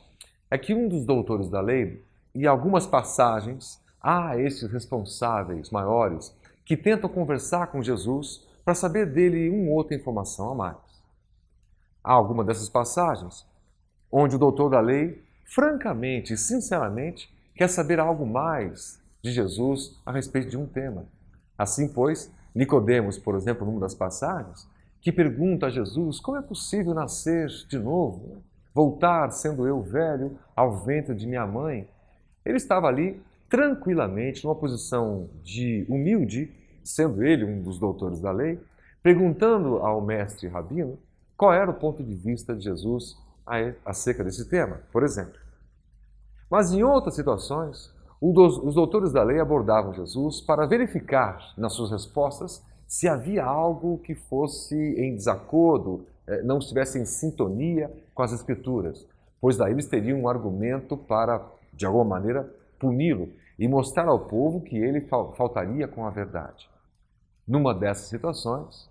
Speaker 6: é que um dos doutores da lei, em algumas passagens, há esses responsáveis maiores que tentam conversar com Jesus para saber dele uma outra informação a mais. Há alguma dessas passagens onde o doutor da lei, francamente e sinceramente, quer saber algo mais de Jesus a respeito de um tema. Assim, pois, Nicodemos, por exemplo, numa das passagens, que pergunta a Jesus como é possível nascer de novo, voltar, sendo eu velho, ao ventre de minha mãe. Ele estava ali tranquilamente, numa posição de humilde, sendo ele um dos doutores da lei, perguntando ao mestre rabino qual era o ponto de vista de Jesus acerca desse tema, por exemplo. Mas em outras situações, os doutores da lei abordavam Jesus para verificar nas suas respostas se havia algo que fosse em desacordo, não estivesse em sintonia com as Escrituras, pois daí eles teriam um argumento para, de alguma maneira, puni-lo e mostrar ao povo que ele faltaria com a verdade. Numa dessas situações,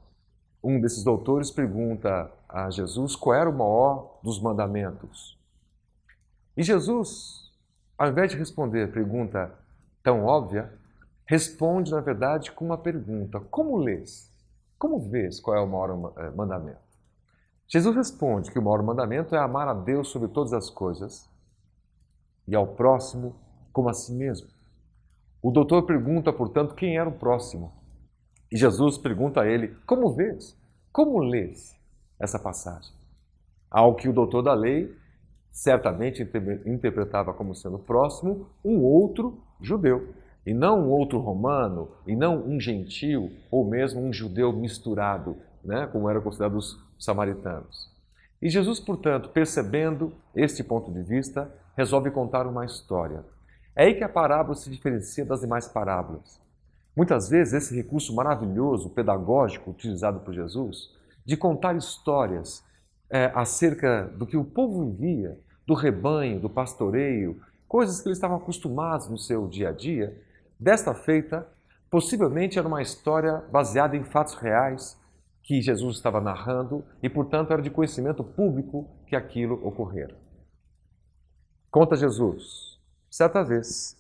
Speaker 6: um desses doutores pergunta a Jesus qual era o maior dos mandamentos. E Jesus, ao invés de responder a pergunta tão óbvia, responde, na verdade, com uma pergunta. Como lês? Como vês qual é o maior mandamento? Jesus responde que o maior mandamento é amar a Deus sobre todas as coisas e ao próximo como a si mesmo. O doutor pergunta, portanto, quem era o próximo. E Jesus pergunta a ele, como vês? Como lês essa passagem? Ao que o doutor da lei certamente interpretava como sendo próximo um outro judeu, e não um outro romano, e não um gentil, ou mesmo um judeu misturado, né, como eram considerados os samaritanos. E Jesus, portanto, percebendo este ponto de vista, resolve contar uma história. É aí que a parábola se diferencia das demais parábolas. Muitas vezes esse recurso maravilhoso, pedagógico, utilizado por Jesus, de contar histórias acerca do que o povo vivia, do rebanho, do pastoreio, coisas que eles estavam acostumados no seu dia a dia, desta feita, possivelmente era uma história baseada em fatos reais que Jesus estava narrando e, portanto, era de conhecimento público que aquilo ocorrera. Conta Jesus, certa vez,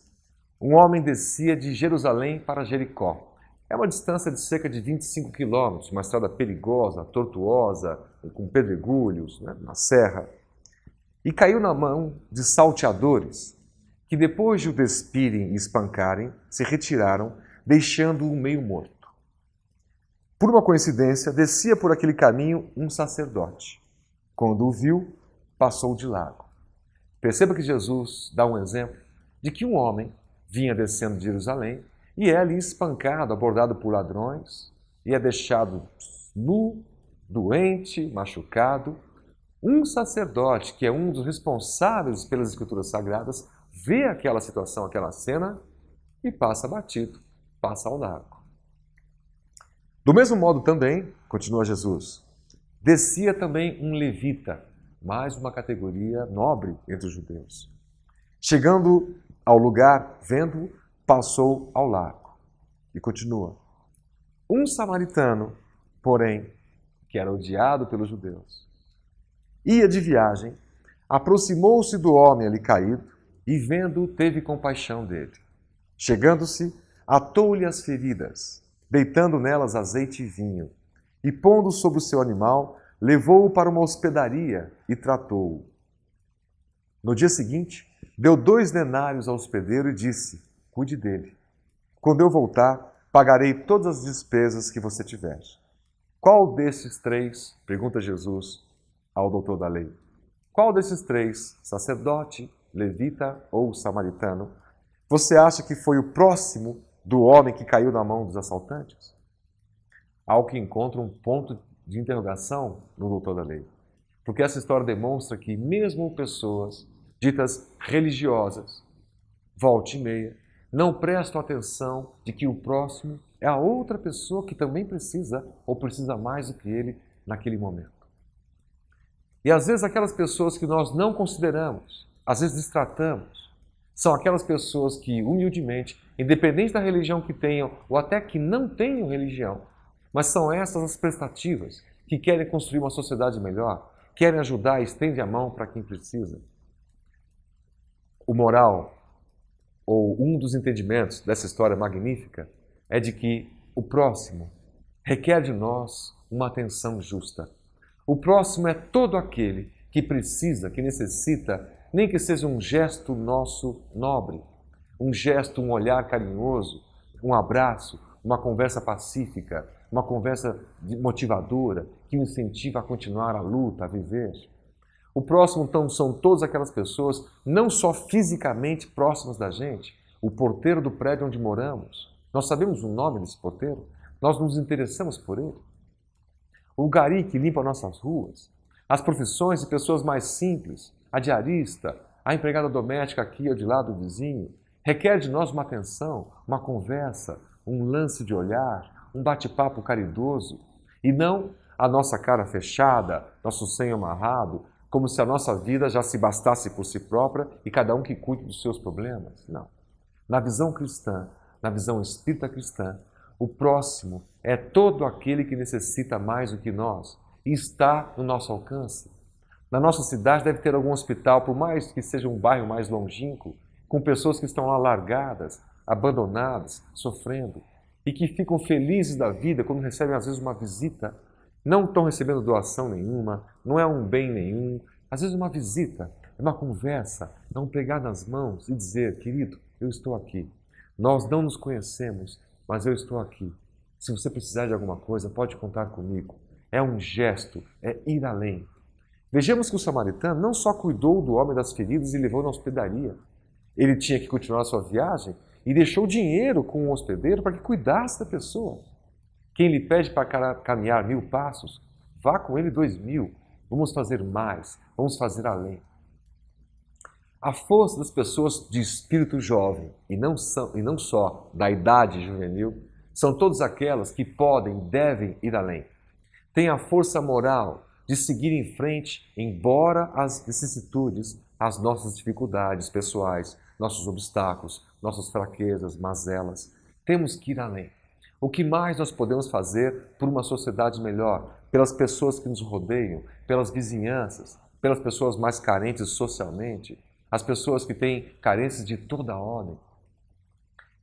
Speaker 6: um homem descia de Jerusalém para Jericó. É uma distância de cerca de 25 quilômetros, uma estrada perigosa, tortuosa, com pedregulhos, né, na serra. E caiu na mão de salteadores, que depois de o despirem e espancarem, se retiraram, deixando-o meio morto. Por uma coincidência, descia por aquele caminho um sacerdote. Quando o viu, passou de largo. Perceba que Jesus dá um exemplo de que um homem vinha descendo de Jerusalém e é ali espancado, abordado por ladrões e é deixado nu, doente, machucado. Um sacerdote, que é um dos responsáveis pelas Escrituras Sagradas, vê aquela situação, aquela cena e passa batido, passa ao largo. Do mesmo modo também, continua Jesus, descia também um levita, mais uma categoria nobre entre os judeus. Chegando ao lugar, vendo-o, passou ao largo. E continua. Um samaritano, porém, que era odiado pelos judeus, ia de viagem, aproximou-se do homem ali caído e, vendo-o, teve compaixão dele. Chegando-se, atou-lhe as feridas, deitando nelas azeite e vinho, e pondo sobre o seu animal, levou-o para uma hospedaria e tratou-o. No dia seguinte, deu 2 denários ao hospedeiro e disse, cuide dele. Quando eu voltar, pagarei todas as despesas que você tiver. Qual desses três, pergunta Jesus ao doutor da lei, qual desses três, sacerdote, levita ou samaritano, você acha que foi o próximo do homem que caiu na mão dos assaltantes? Ao que encontra um ponto de interrogação no doutor da lei. Porque essa história demonstra que mesmo pessoas ditas religiosas, volta e meia, não prestam atenção de que o próximo é a outra pessoa que também precisa ou precisa mais do que ele naquele momento. E às vezes aquelas pessoas que nós não consideramos, às vezes destratamos, são aquelas pessoas que humildemente, independente da religião que tenham ou até que não tenham religião, mas são essas as prestativas que querem construir uma sociedade melhor, querem ajudar e estendem a mão para quem precisa. O moral, ou um dos entendimentos dessa história magnífica, é de que o próximo requer de nós uma atenção justa. O próximo é todo aquele que precisa, que necessita, nem que seja um gesto nosso nobre, um gesto, um olhar carinhoso, um abraço, uma conversa pacífica, uma conversa motivadora, que o incentiva a continuar a luta, a viver. O próximo, então, são todas aquelas pessoas, não só fisicamente próximas da gente, o porteiro do prédio onde moramos. Nós sabemos o nome desse porteiro, nós nos interessamos por ele. O gari que limpa nossas ruas, as profissões de pessoas mais simples, a diarista, a empregada doméstica aqui ou de lá do vizinho, requer de nós uma atenção, uma conversa, um lance de olhar, um bate-papo caridoso, e não a nossa cara fechada, nosso senho amarrado, como se a nossa vida já se bastasse por si própria e cada um que cuide dos seus problemas. Não. Na visão cristã, na visão espírita cristã, o próximo é todo aquele que necessita mais do que nós e está no nosso alcance. Na nossa cidade deve ter algum hospital, por mais que seja um bairro mais longínquo, com pessoas que estão lá largadas, abandonadas, sofrendo, e que ficam felizes da vida quando recebem às vezes uma visita. Não estão recebendo doação nenhuma, não é um bem nenhum. Às vezes uma visita, é uma conversa, é um pegar nas mãos e dizer, querido, eu estou aqui. Nós não nos conhecemos, mas eu estou aqui. Se você precisar de alguma coisa, pode contar comigo. É um gesto, é ir além. Vejamos que o samaritano não só cuidou do homem das feridas e levou na hospedaria. Ele tinha que continuar a sua viagem e deixou dinheiro com o hospedeiro para que cuidasse da pessoa. Quem lhe pede para caminhar 1000 passos, vá com ele 2000. Vamos fazer mais, vamos fazer além. A força das pessoas de espírito jovem, e não só da idade juvenil, são todas aquelas que podem e devem ir além. Têm a força moral de seguir em frente, embora as vicissitudes, as nossas dificuldades pessoais, nossos obstáculos, nossas fraquezas, mazelas. Temos que ir além. O que mais nós podemos fazer por uma sociedade melhor, pelas pessoas que nos rodeiam, pelas vizinhanças, pelas pessoas mais carentes socialmente, as pessoas que têm carências de toda ordem?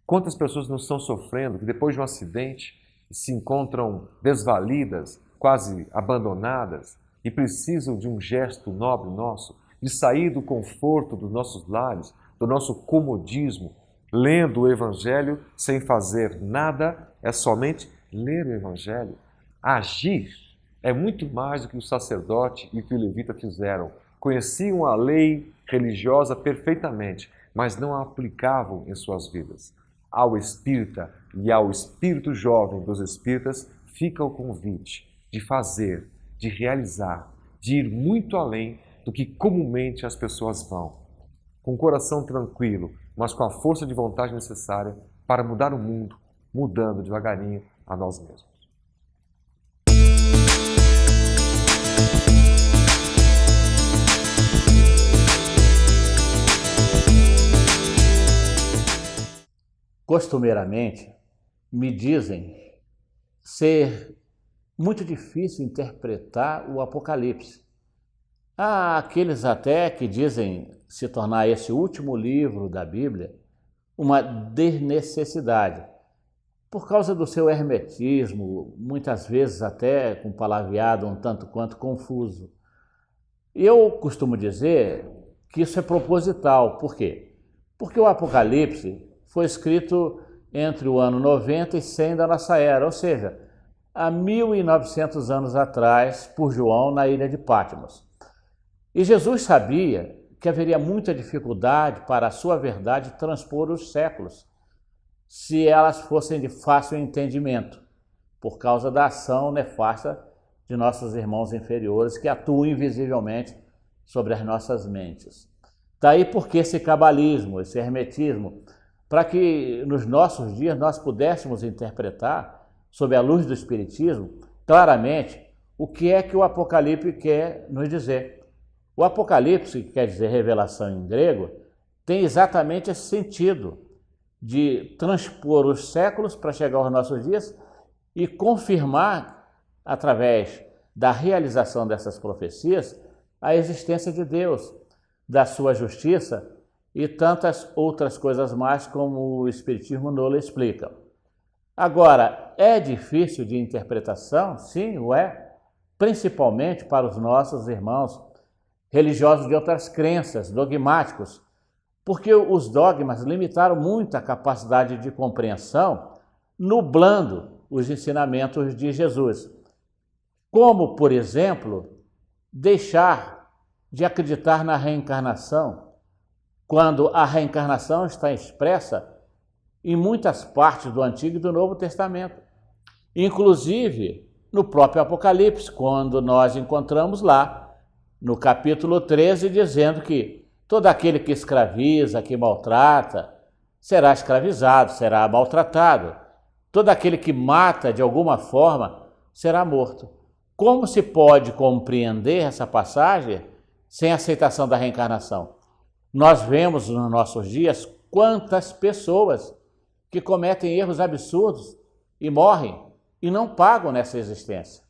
Speaker 6: Quantas pessoas não estão sofrendo que depois de um acidente se encontram desvalidas, quase abandonadas e precisam de um gesto nobre nosso, de sair do conforto dos nossos lares, do nosso comodismo, lendo o Evangelho sem fazer nada, é somente ler o Evangelho. Agir é muito mais do que o sacerdote e o que o levita fizeram. Conheciam a lei religiosa perfeitamente, mas não a aplicavam em suas vidas. Ao espírita e ao espírito jovem dos espíritas fica o convite de fazer, de realizar, de ir muito além do que comumente as pessoas vão. Com o coração tranquilo, mas com a força de vontade necessária para mudar o mundo, mudando devagarinho a nós mesmos.
Speaker 7: Costumeiramente, me dizem ser muito difícil interpretar o Apocalipse. Há aqueles até que dizem se tornar esse último livro da Bíblia uma desnecessidade, por causa do seu hermetismo, muitas vezes até com palavreado um tanto quanto confuso. Eu costumo dizer que isso é proposital. Por quê? Porque o Apocalipse foi escrito entre o ano 90 e 100 da nossa era, ou seja, há 1900 anos atrás por João na ilha de Patmos. E Jesus sabia que haveria muita dificuldade para a sua verdade transpor os séculos, se elas fossem de fácil entendimento, por causa da ação nefasta de nossos irmãos inferiores que atuam invisivelmente sobre as nossas mentes. Daí porque esse cabalismo, esse hermetismo, para que nos nossos dias nós pudéssemos interpretar, sob a luz do Espiritismo, claramente o que é que o Apocalipse quer nos dizer. O Apocalipse, que quer dizer revelação em grego, tem exatamente esse sentido de transpor os séculos para chegar aos nossos dias e confirmar, através da realização dessas profecias, a existência de Deus, da sua justiça e tantas outras coisas mais como o Espiritismo nos explica. Agora, é difícil de interpretação? Sim, o é, principalmente para os nossos irmãos religiosos de outras crenças, dogmáticos, porque os dogmas limitaram muito a capacidade de compreensão, nublando os ensinamentos de Jesus. Como, por exemplo, deixar de acreditar na reencarnação, quando a reencarnação está expressa em muitas partes do Antigo e do Novo Testamento, inclusive no próprio Apocalipse, quando nós encontramos lá, no capítulo 13, dizendo que todo aquele que escraviza, que maltrata, será escravizado, será maltratado. Todo aquele que mata de alguma forma será morto. Como se pode compreender essa passagem sem aceitação da reencarnação? Nós vemos nos nossos dias quantas pessoas que cometem erros absurdos e morrem e não pagam nessa existência.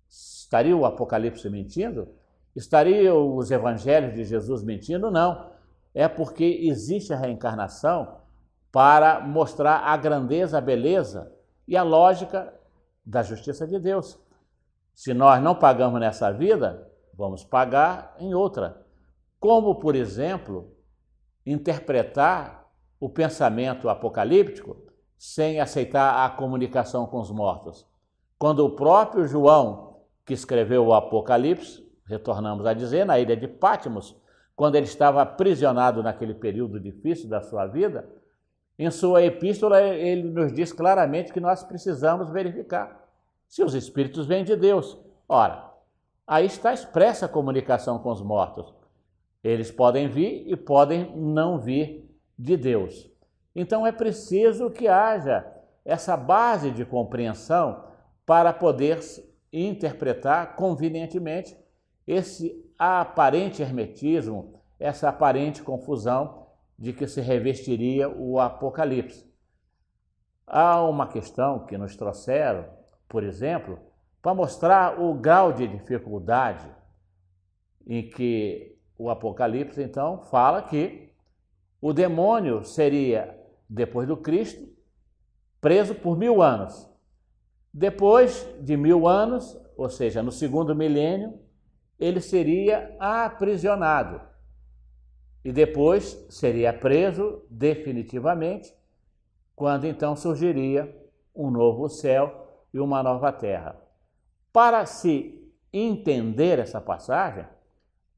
Speaker 7: Estaria o Apocalipse mentindo? Estariam os evangelhos de Jesus mentindo? Não. É porque existe a reencarnação para mostrar a grandeza, a beleza e a lógica da justiça de Deus. Se nós não pagamos nessa vida, vamos pagar em outra. Como, por exemplo, interpretar o pensamento apocalíptico sem aceitar a comunicação com os mortos? Quando o próprio João, que escreveu o Apocalipse, retornamos a dizer, na ilha de Patmos, quando ele estava aprisionado naquele período difícil da sua vida, em sua epístola ele nos diz claramente que nós precisamos verificar se os espíritos vêm de Deus. Ora, aí está expressa a comunicação com os mortos. Eles podem vir e podem não vir de Deus. Então é preciso que haja essa base de compreensão para poder interpretar convenientemente esse aparente hermetismo, essa aparente confusão de que se revestiria o Apocalipse. Há uma questão que nos trouxeram, por exemplo, para mostrar o grau de dificuldade em que o Apocalipse, então, fala que o demônio seria, depois do Cristo, preso por 1000 anos. Depois de 1000 anos, ou seja, no segundo milênio, ele seria aprisionado e depois seria preso definitivamente, quando então surgiria um novo céu e uma nova terra. Para se entender essa passagem,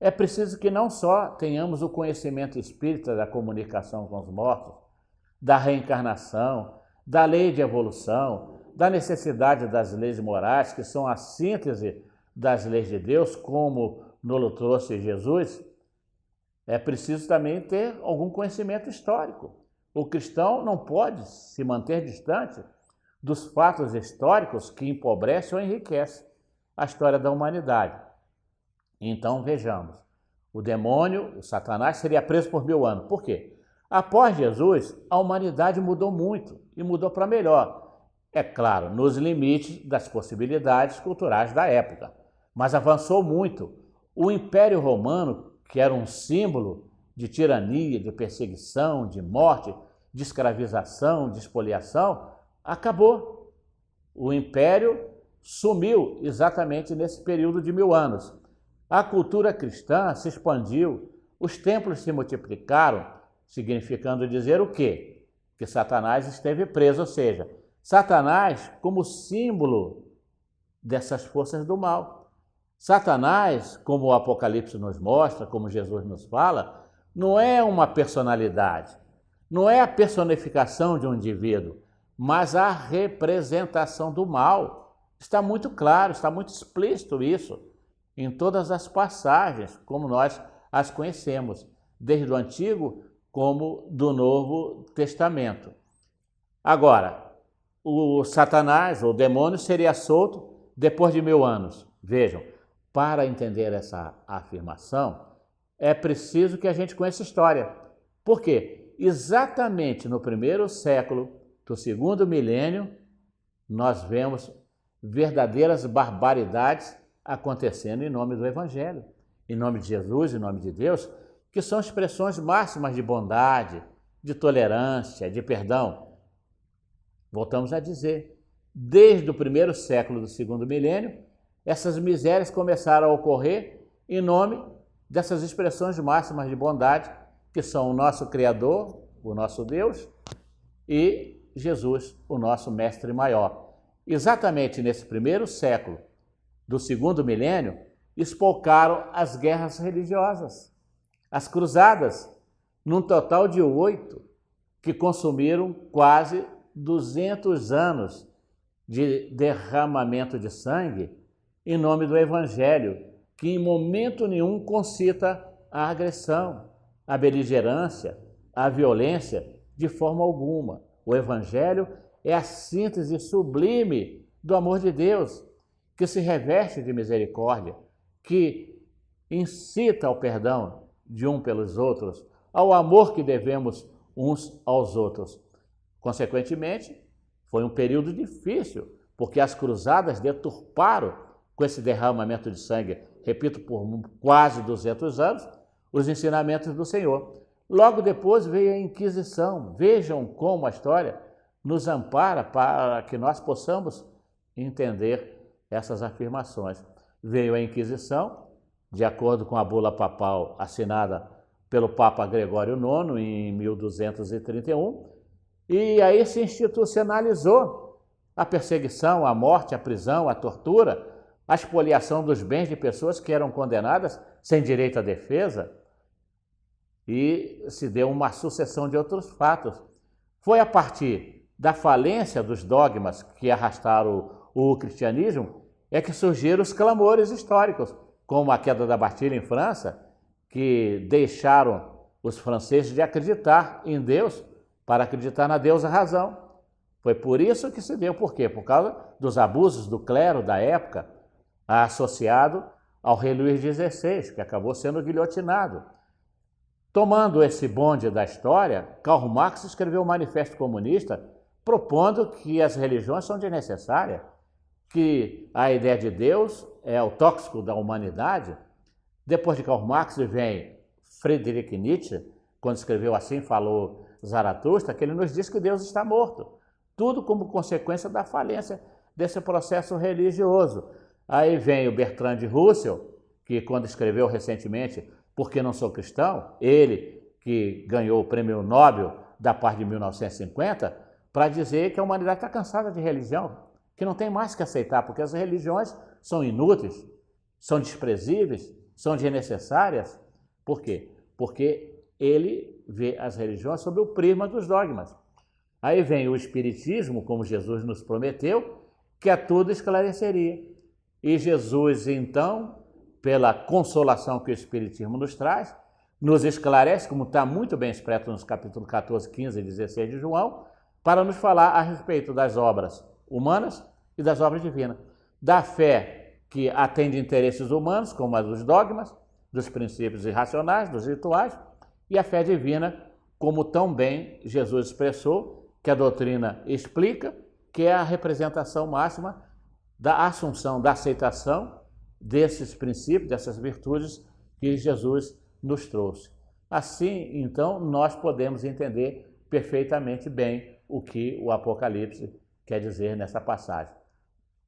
Speaker 7: é preciso que não só tenhamos o conhecimento espírita da comunicação com os mortos, da reencarnação, da lei de evolução, da necessidade das leis morais, que são a síntese das leis de Deus, como nos trouxe Jesus, é preciso também ter algum conhecimento histórico. O cristão não pode se manter distante dos fatos históricos que empobrecem ou enriquecem a história da humanidade. Então vejamos, o demônio, o Satanás, seria preso por 1000 anos. Por quê? Após Jesus, a humanidade mudou muito e mudou para melhor. É claro, nos limites das possibilidades culturais da época. Mas avançou muito. O Império Romano, que era um símbolo de tirania, de perseguição, de morte, de escravização, de expoliação, acabou. O Império sumiu exatamente nesse período de 1000 anos. A cultura cristã se expandiu, os templos se multiplicaram, significando dizer o quê? Que Satanás esteve preso, ou seja, Satanás, como símbolo dessas forças do mal. Satanás, como o Apocalipse nos mostra, como Jesus nos fala, não é uma personalidade, não é a personificação de um indivíduo, mas a representação do mal. Está muito claro, está muito explícito isso em todas as passagens, como nós as conhecemos, desde o Antigo como do Novo Testamento. Agora, o Satanás, o demônio, seria solto depois de 1000 anos. Vejam, para entender essa afirmação, é preciso que a gente conheça a história. Por quê? Exatamente no primeiro século do segundo milênio, nós vemos verdadeiras barbaridades acontecendo em nome do Evangelho, em nome de Jesus, em nome de Deus, que são expressões máximas de bondade, de tolerância, de perdão. Voltamos a dizer, desde o primeiro século do segundo milênio, essas misérias começaram a ocorrer em nome dessas expressões máximas de bondade, que são o nosso Criador, o nosso Deus, e Jesus, o nosso Mestre Maior. Exatamente nesse primeiro século do segundo milênio, espolcaram as guerras religiosas, as cruzadas, num total de 8, que consumiram quase 200 anos de derramamento de sangue em nome do Evangelho, que em momento nenhum concita a agressão, a beligerância, a violência, de forma alguma. O Evangelho é a síntese sublime do amor de Deus, que se reveste de misericórdia, que incita ao perdão de um pelos outros, ao amor que devemos uns aos outros. Consequentemente, foi um período difícil, porque as cruzadas deturparam, com esse derramamento de sangue, repito, por quase 200 anos, os ensinamentos do Senhor. Logo depois veio a Inquisição. Vejam como a história nos ampara para que nós possamos entender essas afirmações. Veio a Inquisição, de acordo com a bula papal assinada pelo Papa Gregório IX em 1231, e aí se institucionalizou a perseguição, a morte, a prisão, a tortura, a expoliação dos bens de pessoas que eram condenadas sem direito à defesa, e se deu uma sucessão de outros fatos. Foi a partir da falência dos dogmas que arrastaram o cristianismo é que surgiram os clamores históricos, como a queda da Bastilha em França, que deixaram os franceses de acreditar em Deus para acreditar na deusa razão. Foi por isso que se deu. Por quê? Por causa dos abusos do clero da época, associado ao rei Luís XVI, que acabou sendo guilhotinado. Tomando esse bonde da história, Karl Marx escreveu o Manifesto Comunista, propondo que as religiões são desnecessárias, que a ideia de Deus é o tóxico da humanidade. Depois de Karl Marx vem Friedrich Nietzsche, quando escreveu Assim Falou Zaratustra, que ele nos diz que Deus está morto. Tudo como consequência da falência desse processo religioso. Aí vem o Bertrand Russell, que quando escreveu recentemente Por que Não Sou Cristão, ele que ganhou o Prêmio Nobel da paz de 1950, para dizer que a humanidade está cansada de religião, que não tem mais que aceitar, porque as religiões são inúteis, são desprezíveis, são desnecessárias. Por quê? Porque ele vê as religiões sob o prisma dos dogmas. Aí vem o Espiritismo, como Jesus nos prometeu, que a tudo esclareceria. E Jesus, então, pela consolação que o Espiritismo nos traz, nos esclarece, como está muito bem expresso nos capítulos 14, 15 e 16 de João, para nos falar a respeito das obras humanas e das obras divinas. Da fé que atende interesses humanos, como a dos dogmas, dos princípios irracionais, dos rituais, e a fé divina, como tão bem Jesus expressou, que a doutrina explica, que é a representação máxima da assunção, da aceitação desses princípios, dessas virtudes que Jesus nos trouxe. Assim, então, nós podemos entender perfeitamente bem o que o Apocalipse quer dizer nessa passagem.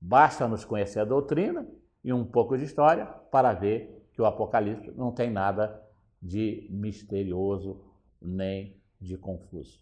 Speaker 7: Basta nos conhecer a doutrina e um pouco de história para ver que o Apocalipse não tem nada de misterioso nem de confuso.